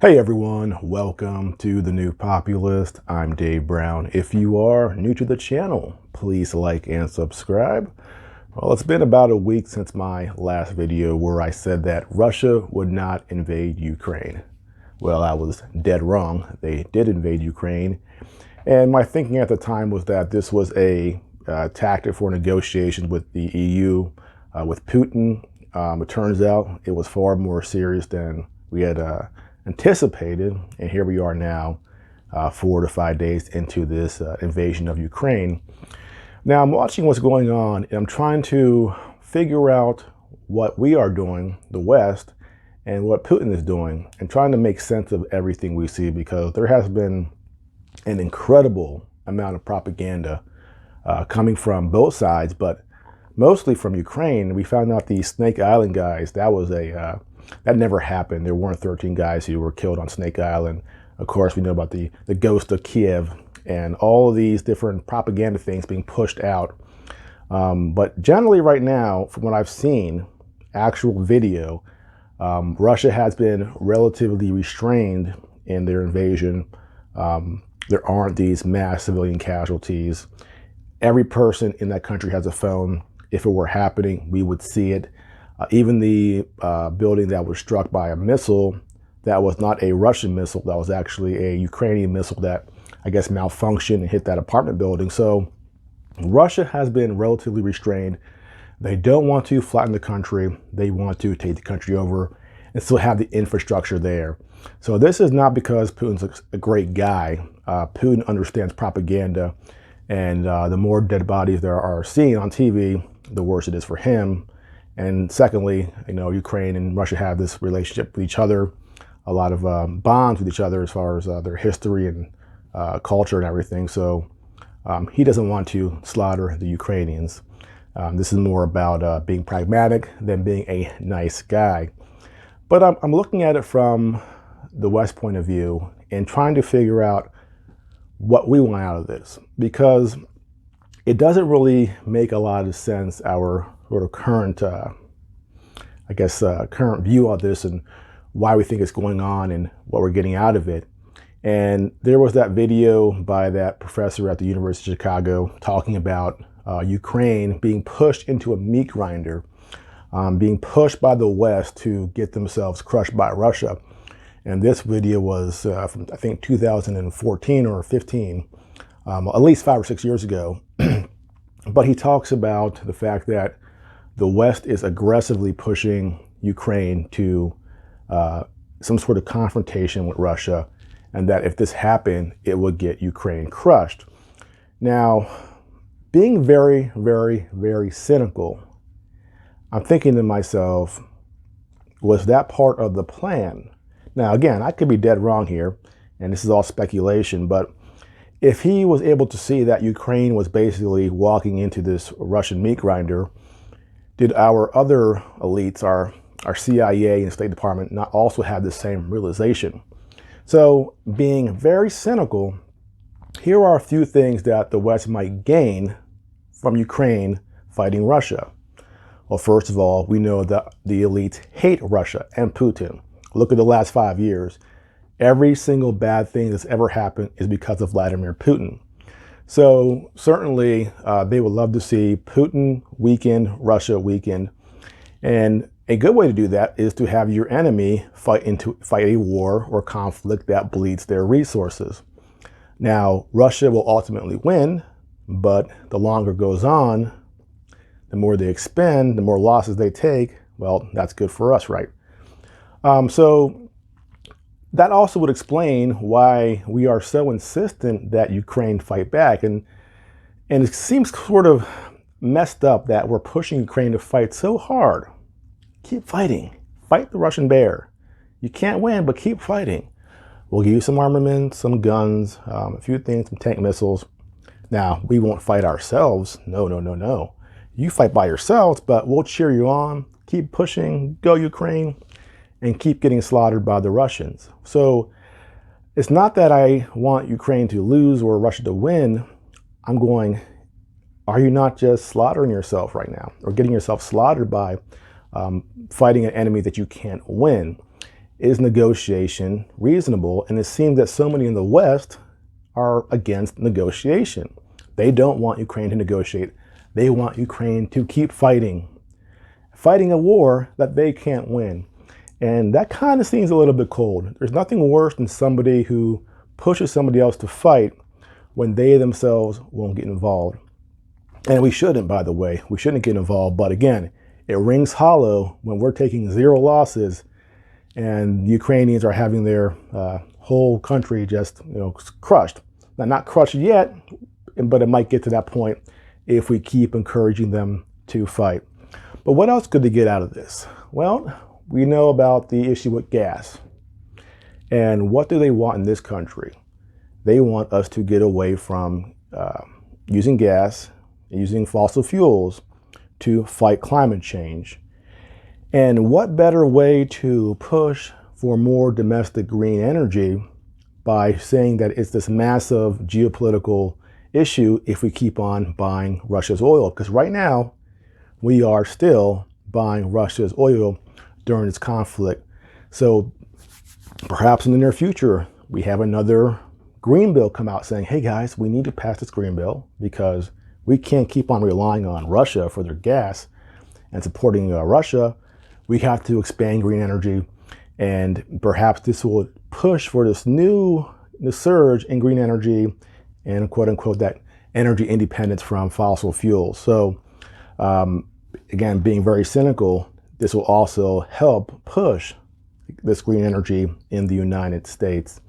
Hey everyone, welcome to The New Populist. I'm Dave Brown. If you are new to the channel, please like and subscribe. Well, it's been about a week since my last video where I said that Russia would not invade Ukraine. Well, I was dead wrong. They did invade Ukraine. And my thinking at the time was that this was a tactic for negotiations with the EU, with Putin. It turns out it was far more serious than we had anticipated, and here we are now, 4 to 5 days into this invasion of Ukraine. Now I'm watching what's going on, and I'm trying to figure out what we are doing, the West, and what Putin is doing, and trying to make sense of everything we see, because there has been an incredible amount of propaganda coming from both sides, but mostly from Ukraine. We found out the Snake Island guys, that never happened. There weren't 13 guys who were killed on Snake Island. Of course, we know about the ghost of Kiev and all of these different propaganda things being pushed out. But generally right now, from what I've seen, actual video, Russia has been relatively restrained in their invasion. There aren't these mass civilian casualties. Every person in that country has a phone. If it were happening, we would see it. Even the building that was struck by a missile that was not a Russian missile, that was actually a Ukrainian missile that I guess malfunctioned and hit that apartment building. So Russia has been relatively restrained. They don't want to flatten the country. They want to take the country over and still have the infrastructure there. So this is not because Putin's a great guy. Putin understands propaganda, and the more dead bodies there are seen on TV, the worse it is for him. And secondly, Ukraine and Russia have this relationship with each other, a lot of bonds with each other as far as their history and culture and everything. So he doesn't want to slaughter the Ukrainians. This is more about being pragmatic than being a nice guy. But I'm looking at it from the West point of view and trying to figure out what we want out of this, because it doesn't really make a lot of sense, our sort of current, current view of this and why we think it's going on and what we're getting out of it. And there was that video by that professor at the University of Chicago talking about Ukraine being pushed into a meat grinder, being pushed by the West to get themselves crushed by Russia. And this video was from, I think, 2014 or 15, at least 5 or 6 years ago. But he talks about the fact that the West is aggressively pushing Ukraine to some sort of confrontation with Russia, and that if this happened, it would get Ukraine crushed. Now, being very, very, very cynical, I'm thinking to myself, was that part of the plan? Now, again, I could be dead wrong here, and this is all speculation, but if he was able to see that Ukraine was basically walking into this Russian meat grinder, did our other elites, our CIA and State Department, not also have the same realization? So, being very cynical, here are a few things that the West might gain from Ukraine fighting Russia. Well, first of all, we know that the elites hate Russia and Putin. Look at the last 5 years. Every single bad thing that's ever happened is because of Vladimir Putin. So certainly they would love to see Putin weakened, Russia weakened. And a good way to do that is to have your enemy fight a war or conflict that bleeds their resources. Now, Russia will ultimately win, but the longer it goes on, the more they expend, the more losses they take. Well, that's good for us, right? So that also would explain why we are so insistent that Ukraine fight back. And it seems sort of messed up that we're pushing Ukraine to fight so hard. Keep fighting. Fight the Russian bear. You can't win, but keep fighting. We'll give you some armaments, some guns, a few things, some tank missiles. Now, we won't fight ourselves. No, no, no, no. You fight by yourselves, but we'll cheer you on. Keep pushing. Go Ukraine. And keep getting slaughtered by the Russians. So it's not that I want Ukraine to lose or Russia to win. I'm going, are you not just slaughtering yourself right now, or getting yourself slaughtered by fighting an enemy that you can't win? is negotiation reasonable? And it seems that so many in the West are against negotiation. They don't want Ukraine to negotiate. They want Ukraine to keep fighting a war that they can't win. And that kind of seems a little bit cold. There's nothing worse than somebody who pushes somebody else to fight when they themselves won't get involved. And we shouldn't, by the way. We shouldn't get involved. But again, it rings hollow when we're taking 0 losses and the Ukrainians are having their whole country just crushed. Now, not crushed yet, but it might get to that point if we keep encouraging them to fight. But what else could they get out of this? Well, we know about the issue with gas. And what do they want in this country? They want us to get away from using gas, using fossil fuels to fight climate change. And what better way to push for more domestic green energy by saying that it's this massive geopolitical issue if we keep on buying Russia's oil? Because right now, we are still buying Russia's oil during this conflict. So perhaps in the near future, we have another green bill come out saying, hey guys, we need to pass this green bill because we can't keep on relying on Russia for their gas and supporting Russia. We have to expand green energy, and perhaps this will push for this new surge in green energy and quote unquote that energy independence from fossil fuels. So again, being very cynical, this will also help push this green energy in the United States.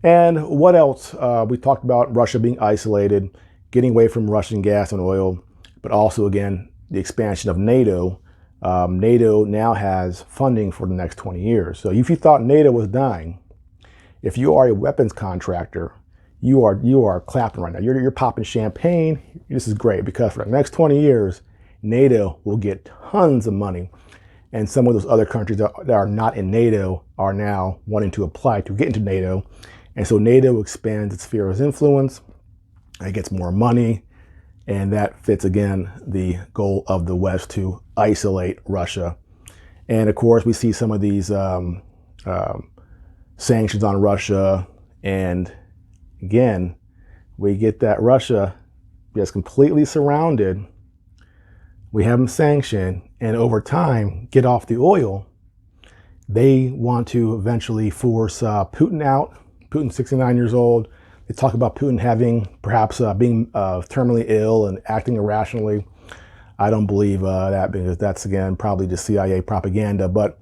And what else? We talked about Russia being isolated, getting away from Russian gas and oil, but also, again, the expansion of NATO. NATO now has funding for the next 20 years. So if you thought NATO was dying, if you are a weapons contractor, you are clapping right now. You're popping champagne. This is great because for the next 20 years, NATO will get tons of money. And some of those other countries that are not in NATO are now wanting to apply to get into NATO. And so NATO expands its sphere of influence. It gets more money. And that fits, again, the goal of the West to isolate Russia. And of course, we see some of these sanctions on Russia. And again, we get that Russia gets completely surrounded. We have them sanctioned, and over time, get off the oil. They want to eventually force Putin out. Putin's 69 years old. They talk about Putin having perhaps being terminally ill and acting irrationally. I don't believe that because that's, again, probably just CIA propaganda. But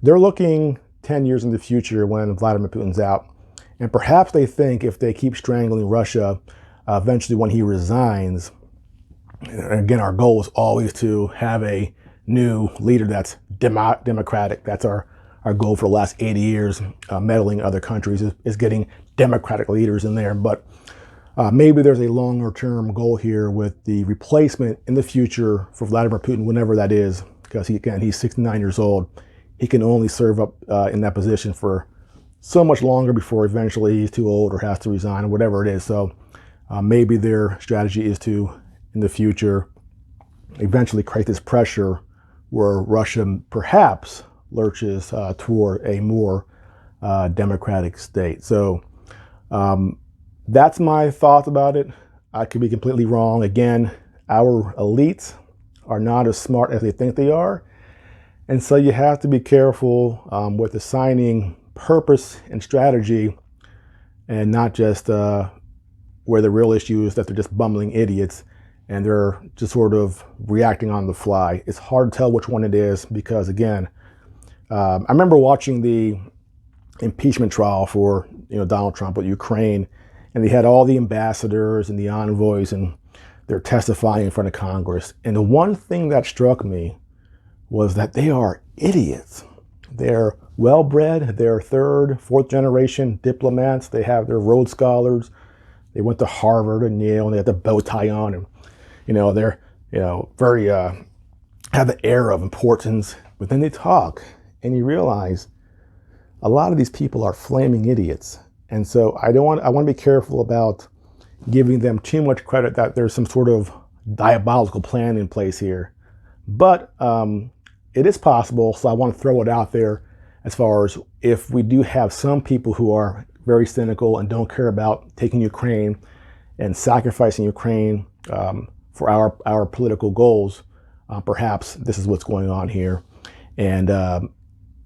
they're looking 10 years in the future when Vladimir Putin's out. And perhaps they think if they keep strangling Russia, eventually when he resigns, again, our goal is always to have a new leader that's democratic. That's our goal for the last 80 years. Meddling in other countries is getting democratic leaders in there. But maybe there's a longer term goal here with the replacement in the future for Vladimir Putin, whenever that is, because he's 69 years old. He can only serve up in that position for so much longer before eventually he's too old or has to resign or whatever it is. So maybe their strategy is to, in the future, eventually create this pressure where Russia perhaps lurches toward a more democratic state. So that's my thoughts about it. I could be completely wrong. Again, our elites are not as smart as they think they are. And so you have to be careful with assigning purpose and strategy and not just where the real issue is that they're just bumbling idiots and they're just sort of reacting on the fly. It's hard to tell which one it is because, again, I remember watching the impeachment trial for Donald Trump with Ukraine, and they had all the ambassadors and the envoys, and they're testifying in front of Congress. And the one thing that struck me was that they are idiots. They're well-bred. They're third, fourth generation diplomats. They have their Rhodes Scholars. They went to Harvard and Yale, and they have the bow tie on, and they're very have the air of importance. But then they talk, and you realize a lot of these people are flaming idiots. And so I want to be careful about giving them too much credit that there's some sort of diabolical plan in place here. But it is possible, so I want to throw it out there as far as if we do have some people who are very cynical and don't care about taking Ukraine and sacrificing Ukraine for our political goals, perhaps this is what's going on here. And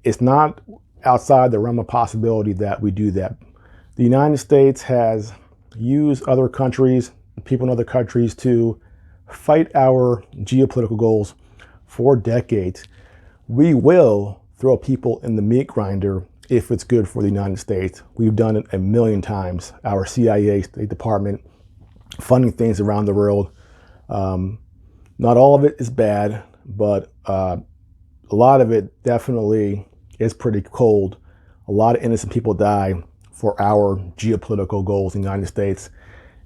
it's not outside the realm of possibility that we do that. The United States has used other countries, people in other countries, to fight our geopolitical goals for decades. We will throw people in the meat grinder if it's good for the United States. We've done it a million times. Our CIA, State Department, funding things around the world. Not all of it is bad, but a lot of it definitely is pretty cold. A lot of innocent people die for our geopolitical goals in the United States,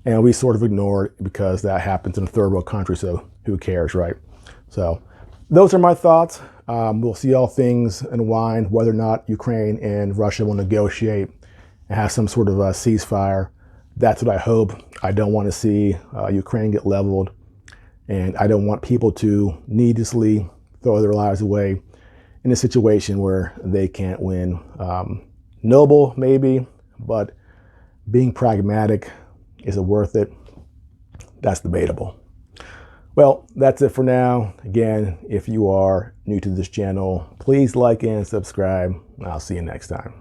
and we sort of ignore it because that happens in a third world country, so who cares, right? So those are my thoughts. We'll see how things unwind, whether or not Ukraine and Russia will negotiate and have some sort of a ceasefire. That's what I hope. I don't want to see Ukraine get leveled, and I don't want people to needlessly throw their lives away in a situation where they can't win. Noble, maybe, but being pragmatic, is it worth it? That's debatable. Well, that's it for now. Again, if you are new to this channel, please like and subscribe. I'll see you next time.